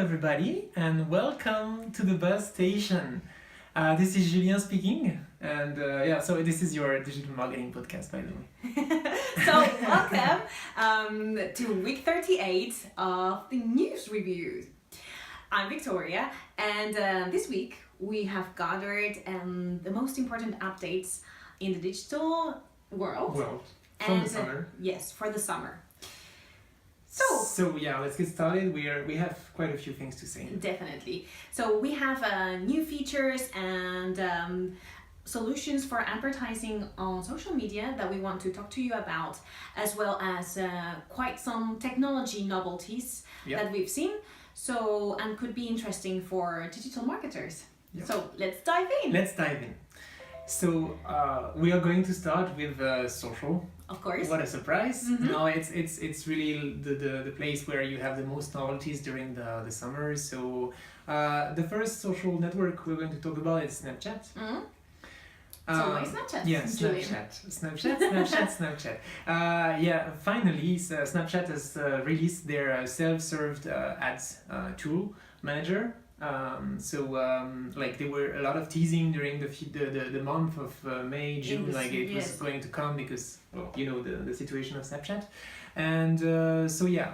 everybody, and welcome to the bus station. This is Julien speaking, and so this is your digital marketing podcast, by the way. So welcome to week 38 of the news review. I'm Victoria, and this week we have gathered the most important updates in the digital world. From the summer. Yes, for the summer. So let's get started. We have quite a few things to say. Definitely. So we have new features and solutions for advertising on social media that we want to talk to you about, as well as quite some technology novelties that we've seen. So, and could be interesting for digital marketers. Yep. So let's dive in. So we are going to start with social. Of course. What a surprise! Mm-hmm. No, it's really the place where you have the most novelties during the summer. So the first social network we're going to talk about is Snapchat. Mm-hmm. So why Snapchat? Yeah, Snapchat. Finally, Snapchat has released their self-served ads tool manager. There were a lot of teasing during the month of May, June, was going to come because the situation of Snapchat, and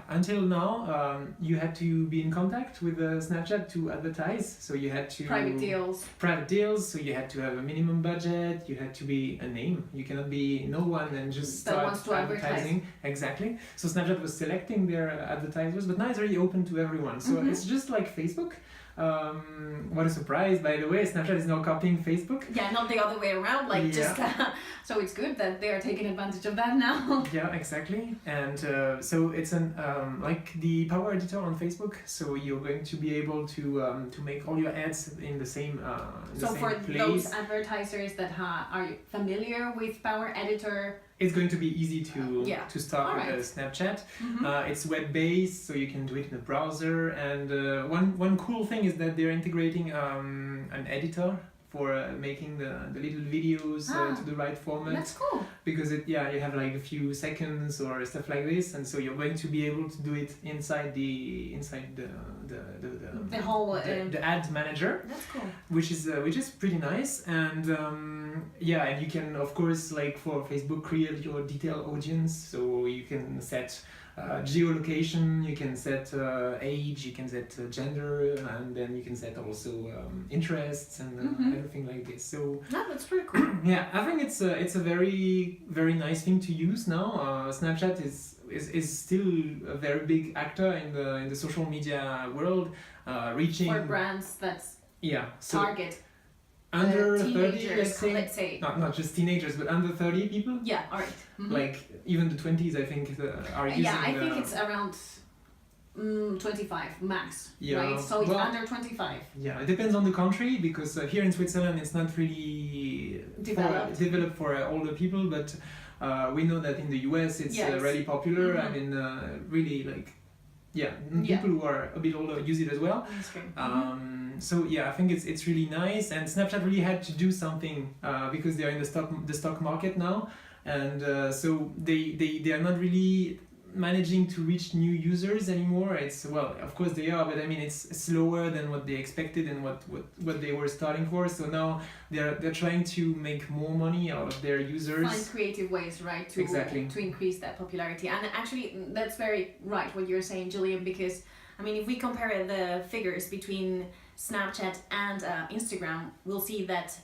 until now you had to be in contact with Snapchat to advertise. So you had to private deals. So you had to have a minimum budget. You had to be a name. You cannot be no one and just start advertising. Exactly. So Snapchat was selecting their advertisers, but now it's already open to everyone. So it's just like Facebook. What a surprise, by the way. Snapchat is now copying Facebook. Yeah, not the other way around, so it's good that they are taking advantage of that now. Yeah, exactly. And so it's like the Power Editor on Facebook, so you're going to be able to make all your ads in the same place. Those advertisers that are familiar with Power Editor, it's going to be easy to start with Snapchat. Mm-hmm. It's web-based, so you can do it in the browser. And one cool thing is that they're integrating an editor for making the little videos to the right format. That's cool. Because you have like a few seconds or stuff like this, and so you're going to be able to do it inside the ad manager. That's cool. Which is pretty nice, and and you can of course, like for Facebook, create your detailed audience, so you can set geolocation, you can set age, you can set gender, and then you can set also interests and everything like this. So that's pretty cool. I think it's a very, very nice thing to use now. Snapchat is still a very big actor in the social media world, reaching for brands that's target under 30, let's say. Not just teenagers, but under 30 people. Yeah, all right. Mm-hmm. Like even the 20s, I think, are using. Yeah, I think it's around 25 max. Yeah. Right. So it's under 25. Yeah, it depends on the country, because here in Switzerland it's not really developed for older people, but we know that in the US it's really popular. Mm-hmm. I mean, really like. People who are a bit older use it as well. That's true. I think it's really nice, and Snapchat really had to do something because they are in the stock market now, and so they are not really managing to reach new users anymore. Of course they are, but I mean it's slower than what they expected and what they were starting for. So now they're trying to make more money out of their users. Find creative ways, right, to increase that popularity. And actually that's very right what you're saying, Julian, because I mean if we compare the figures between Snapchat and Instagram, we'll see that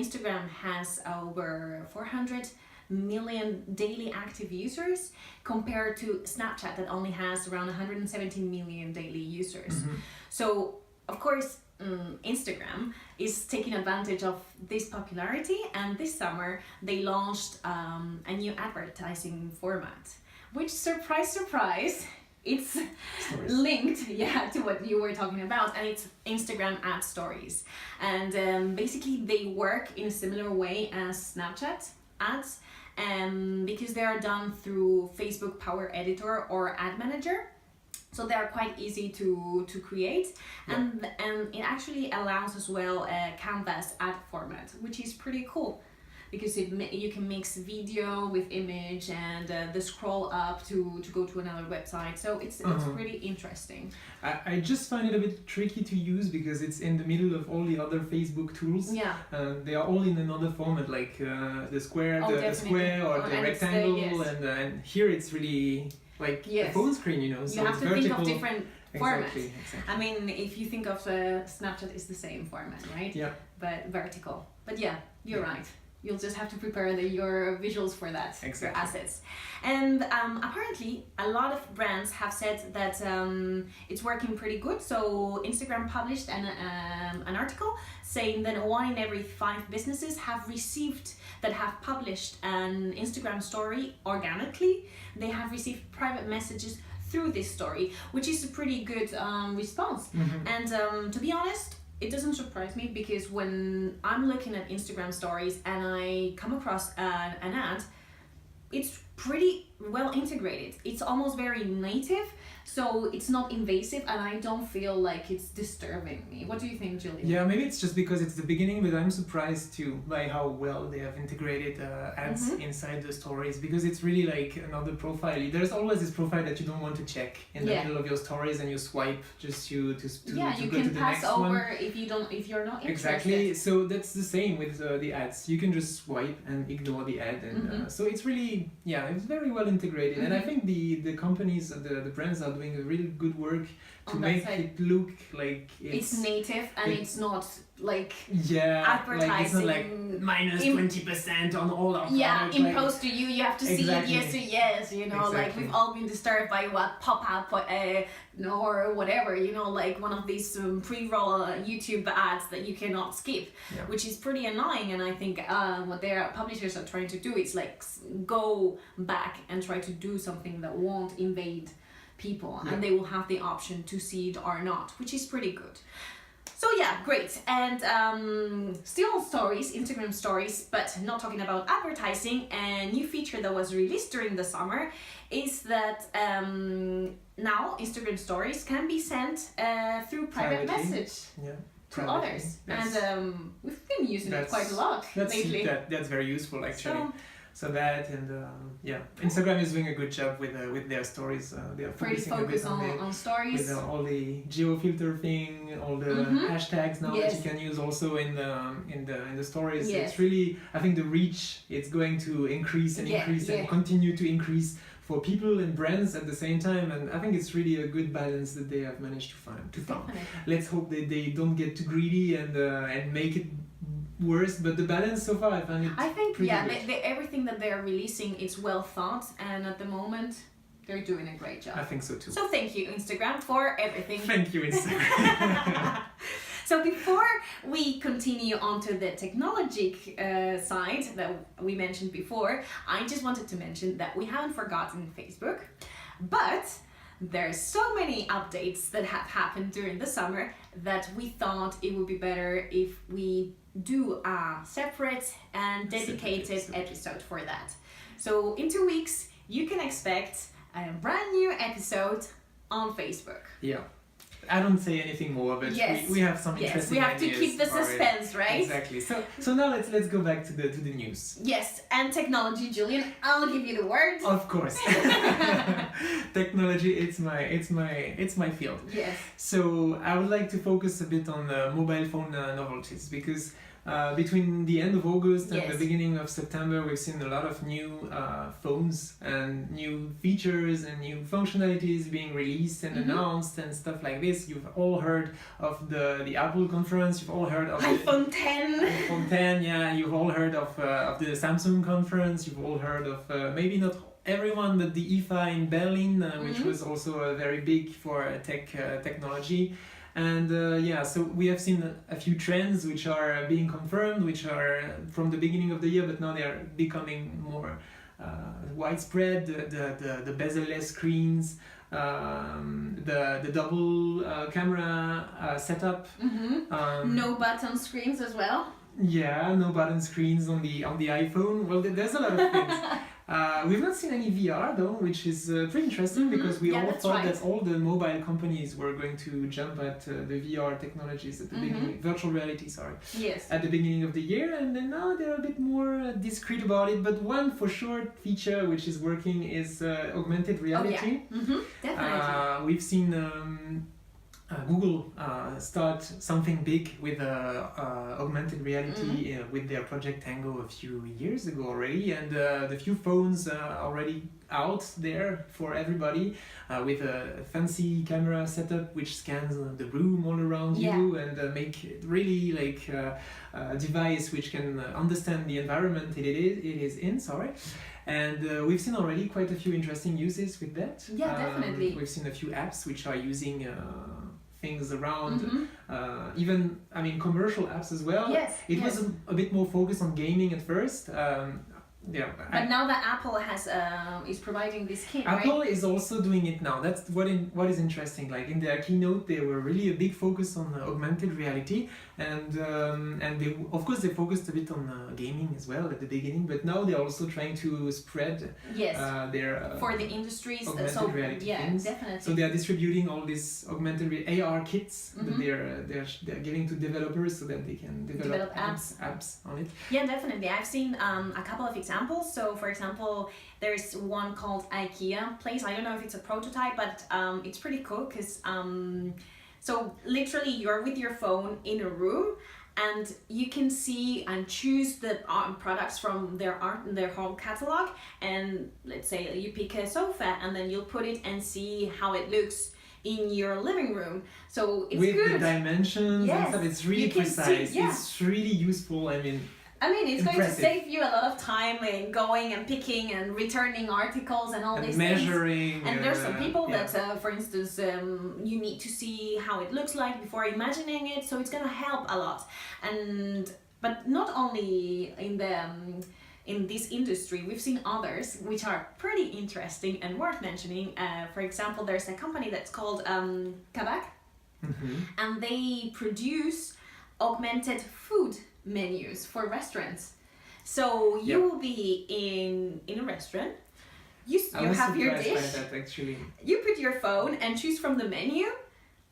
Instagram has over 400 million daily active users compared to Snapchat that only has around 117 million daily users. Mm-hmm. So of course Instagram is taking advantage of this popularity, and this summer they launched a new advertising format, which surprise it's linked to what you were talking about, and it's Instagram ad stories. And basically they work in a similar way as Snapchat ads, because they are done through Facebook Power Editor or Ad Manager. So they are quite easy to create, and it actually allows as well a canvas ad format, which is pretty cool. because you can mix video with image and the scroll up to go to another website. So it's pretty interesting. I just find it a bit tricky to use because it's in the middle of all the other Facebook tools. Yeah. They are all in another format, like the square, the square or the rectangle, and here it's really like a phone screen, you know. So you have it's to vertical. think of different formats. Exactly. I mean, if you think of Snapchat, is the same format, right? Yeah. But vertical. But yeah, you're right. You'll just have to prepare your visuals for that, your assets. And apparently, a lot of brands have said that it's working pretty good. So Instagram published an article saying that 1 in every 5 businesses have published an Instagram story organically. They have received private messages through this story, which is a pretty good response. And to be honest, it doesn't surprise me, because when I'm looking at Instagram stories and I come across an ad, it's pretty well integrated. It's almost very native, so it's not invasive, and I don't feel like it's disturbing me. What do you think, Julian? Yeah, maybe it's just because it's the beginning, but I'm surprised too by how well they have integrated ads inside the stories, because it's really like another profile. There's always this profile that you don't want to check in the middle of your stories, and you swipe just to go to the next one. You can pass over if you're not interested. Exactly. So that's the same with the ads. You can just swipe and ignore the ad, and so it's really it's very well integrated. And I think the companies, the brands are doing a really good work to make it look like it's native, and it's not like advertising. Like it's not like minus 20% on all our products. Imposed to you. You have to see it yes or yes. You know, like we've all been disturbed by what pop-up or whatever. You know, like one of these pre-roll YouTube ads that you cannot skip, which is pretty annoying. And I think what their publishers are trying to do is like go back and try to do something that won't invade people, and they will have the option to see it or not, which is pretty good. So great. And still on stories, Instagram stories, but not talking about advertising, a new feature that was released during the summer is that now Instagram stories can be sent through private message to others. And we've been using it quite a lot lately. That's very useful, actually. So that, and Instagram is doing a good job with their stories. They are focusing a bit on stories, with all the geo filter thing, all the hashtags now that you can use also in the stories. It's really, I think the reach, it's going to increase and continue to increase for people and brands at the same time, and I think it's really a good balance that they have managed to find. Let's hope that they don't get too greedy and make it worse, but the balance so far I think everything that they're releasing is well thought, and at the moment they're doing a great job. I think so too. So thank you, Instagram, for everything. Thank you, Instagram. So before we continue on to the technology side that we mentioned before, I just wanted to mention that we haven't forgotten Facebook, but there's so many updates that have happened during the summer that we thought it would be better if we do a separate and dedicated episode for that. So in 2 weeks, you can expect a brand new episode on Facebook. Yeah. I don't say anything more, but we have some interesting ideas. We have to keep the suspense, right? Exactly. So now let's go back to the news. Yes, and technology, Julian. I'll give you the word. Of course. Technology, it's my field. Yes. So I would like to focus a bit on mobile phone novelties, because between the end of August and the beginning of September, we've seen a lot of new phones and new features and new functionalities being released and announced and stuff like this. You've all heard of the Apple conference. You've all heard of iPhone 10. iPhone 10, yeah. You've all heard of the Samsung conference. You've all heard of maybe not everyone, but the IFA in Berlin, which was also very big for technology. And so we have seen a few trends which are being confirmed, which are from the beginning of the year, but now they are becoming more widespread. The bezel-less screens, the double camera setup. No button screens as well. Yeah, no button screens on the iPhone. Well, there's a lot of things. We've not seen any VR though, which is pretty interesting because we all thought that all the mobile companies were going to jump at the VR technologies at the beginning, virtual reality, sorry, at the beginning of the year, and then now they're a bit more discreet about it. But one for sure feature which is working is augmented reality. Definitely. We've seen Google start something big with augmented reality with their Project Tango a few years ago already, and the few phones are already out there for everybody with a fancy camera setup which scans the room all around you and make it really like a device which can understand the environment it is in. And we've seen already quite a few interesting uses with that. Yeah, definitely. We've seen a few apps which are using things around, even, I mean, commercial apps as well. It was a bit more focused on gaming at first. But now that Apple has is providing this kit, Apple is also doing it now. That's what is interesting. Like in their keynote, they were really a big focus on augmented reality, and they they focused a bit on gaming as well at the beginning. But now they're also trying to spread their for the industries. Augmented reality things. Definitely. So they are distributing all these augmented AR kits that they're giving to developers so that they can develop apps on it. Yeah, definitely. I've seen a couple of examples. So, for example, there's one called IKEA Place. I don't know if it's a prototype, but it's pretty cool because so literally you're with your phone in a room and you can see and choose the products from their whole catalog. And let's say you pick a sofa and then you'll put it and see how it looks in your living room. So it's with good. The dimensions and stuff. It's really precise. It's really useful. I mean, it's going to save you a lot of time in going and picking and returning articles and all these measuring things. And there's some people that, for instance, you need to see how it looks like before imagining it, so it's going to help a lot. But not only in this industry, we've seen others which are pretty interesting and worth mentioning. For example, there's a company that's called Kabak, and they produce augmented food menus for restaurants. So you will be in a restaurant, you have your dish, by that, actually. You put your phone and choose from the menu,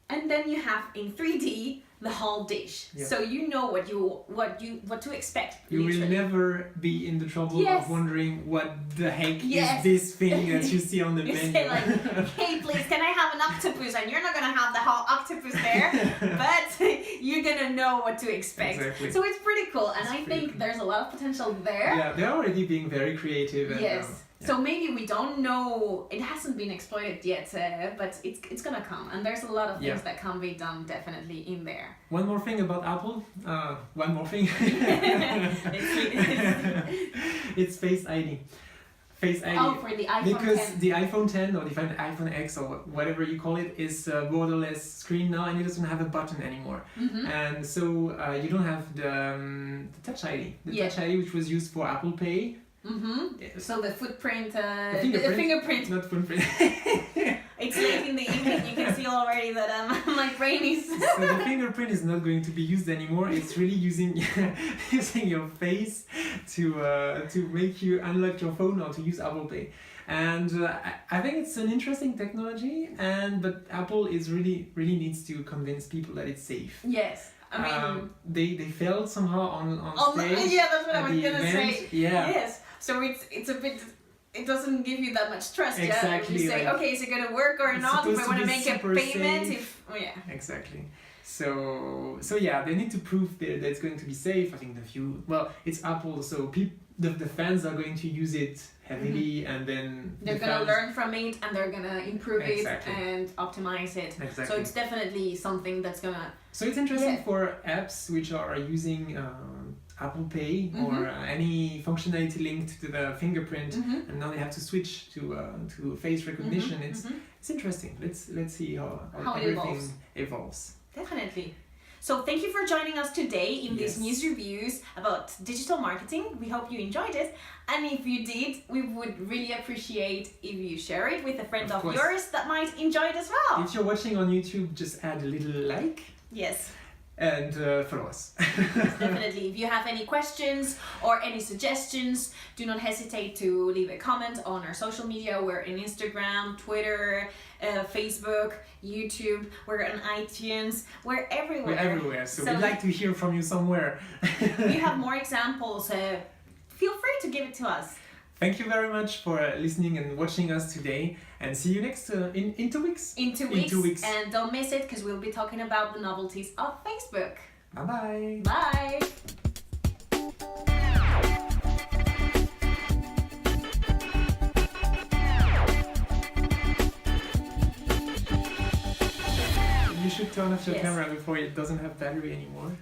and then you have in 3D the whole dish. So you know what to expect. You will never be in the trouble of wondering what the heck is this thing that you see on the menu. You say like, hey please, can I have an octopus? And you're not gonna have the whole octopus there, but you're gonna know what to expect. Exactly. So it's pretty cool, and I think there's a lot of potential there. Yeah, they're already being very creative. And, So maybe we don't know, it hasn't been exploited yet, but it's gonna come, and there's a lot of things that can be done definitely in there. One more thing about Apple, one more thing. It's Face ID. Face ID. Oh, for the iPhone because 10. the iPhone 10 or the iPhone X or whatever you call it is a borderless screen now, and it doesn't have a button anymore. And so you don't have the Touch ID. The Touch ID, which was used for Apple Pay. So the footprint, the fingerprint. Not footprint. It's late in the evening, you can see already that my brain is... So the fingerprint is not going to be used anymore. It's really using your face to make you unlock your phone or to use Apple Pay. And I think it's an interesting technology, but Apple is really needs to convince people that it's safe. Yes. I mean, they failed somehow on stage. Yeah, that's what I was gonna say. Yeah. Yes. So it's a bit. It doesn't give you that much trust. Exactly. You say, okay, is it gonna work or not? If I want to make a payment, Exactly. So they need to prove that it's going to be safe. I think it's Apple, so the fans are going to use it heavily, and then they're gonna learn from it, and they're gonna improve it and optimize it. Exactly. So it's definitely something that's gonna. So it's interesting for apps which are using Apple Pay or any functionality linked to the fingerprint, and now they have to switch to face recognition. It's interesting. Let's see how everything evolves. Definitely. So thank you for joining us today in these news reviews about digital marketing. We hope you enjoyed it. And if you did, we would really appreciate if you share it with a friend of yours that might enjoy it as well. If you're watching on YouTube, just add a little like. Yes. and follow us. Yes, definitely. If you have any questions or any suggestions, do not hesitate to leave a comment on our social media. We're on Instagram, Twitter, Facebook, YouTube. We're on iTunes. We're everywhere. We're everywhere, so we'd like to hear from you somewhere. If you have more examples, feel free to give it to us. Thank you very much for listening and watching us today, and see you next in 2 weeks. In 2 weeks. In 2 weeks. And don't miss it, because we'll be talking about the novelties of Facebook. Bye-bye. Bye. You should turn off your Yes. camera before it doesn't have battery anymore.